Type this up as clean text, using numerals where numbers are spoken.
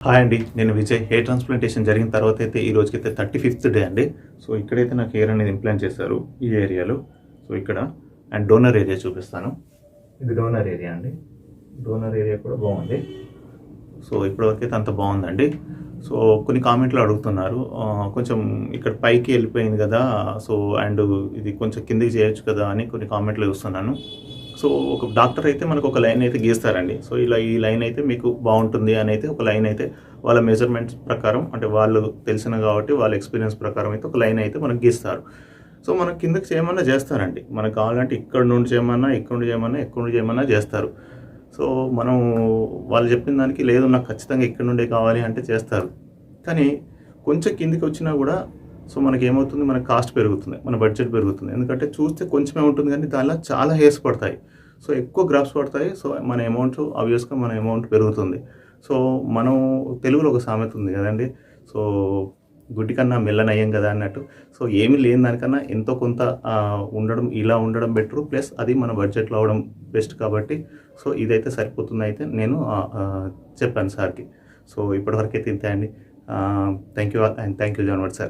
Hi అండి. నేను Vijay. Hair transplantation జరిగిన తర్వాత అయితే ఈ రోజుకైతే 35థ్ డే అండి. సో, ఇక్కడైతే నాకు హెయిర్ అనేది ఇంప్లాంట్ చేశారు ఈ ఏరియాలో. సో, ఇక్కడ అండ్ డోనర్ ఏరియా చూపిస్తాను. ఇది డోనర్ ఏరియా అండి. డోనర్ ఏరియా కూడా బాగుంది. సో, ఇప్పటివరకైతే అంత బాగుందండి. సో, కొన్ని కామెంట్లు అడుగుతున్నారు. కొంచెం ఇక్కడ పైకి వెళ్ళిపోయింది కదా! సో, అండ్ ఇది కొంచెం కిందకి చేయొచ్చు కదా! అని కొన్ని కామెంట్లు చూస్తున్నాను. సో, ఒక డాక్టర్ అయితే మనకు ఒక లైన్ అయితే గీస్తారండి. సో, ఇలా ఈ లైన్ అయితే మీకు బాగుంటుంది అని అయితే ఒక లైన్ అయితే వాళ్ళ మెజర్మెంట్స్ ప్రకారం, అంటే వాళ్ళు తెలిసిన కాబట్టి వాళ్ళ ఎక్స్పీరియన్స్ ప్రకారం అయితే ఒక లైన్ అయితే మనకు గీస్తారు. సో, మనం కిందకి చేయమన్నా చేస్తారండి. మనకు కావాలంటే ఇక్కడ నుండి చేయమన్నా, ఇక్కడ నుండి చేయమన్నా, ఎక్కడ నుండి చేయమన్నా చేస్తారు. సో, మనం వాళ్ళు చెప్పిన దానికి లేదు నాకు ఖచ్చితంగా ఇక్కడ నుండే కావాలి అంటే చేస్తారు. కానీ కొంచెం కిందికి వచ్చినా కూడా సో, మనకేమవుతుంది, మన కాస్ట్ పెరుగుతుంది. మన బడ్జెట్ పెరుగుతుంది. ఎందుకంటే చూస్తే కొంచెమే ఉంటుంది కానీ దానిలో చాలా హెయిర్స్ పడతాయి. సో, ఎక్కువ గ్రాఫ్స్ పడతాయి. సో, మన అమౌంట్ ఆబ్వియస్‌గా మన అమౌంట్ పెరుగుతుంది. సో, మనం తెలుగులో ఒక సామెత ఉంది కదండీ! సో, గుడ్డి కన్నా మెల్ల నయం కదా అన్నట్టు. సో, ఏమీ లేని దానికన్నా ఎంతో కొంత ఉండడం, ఇలా ఉండడం బెటరు. ప్లస్ అది మన బడ్జెట్‌లో అవ్వడం బెస్ట్ కాబట్టి సో, ఇదైతే సరిపోతుందయితే నేను చెప్పాను సార్‌కి. సో, ఇప్పటివరకైతే ఇంతే అండి. Thank you all and thank you very much sir.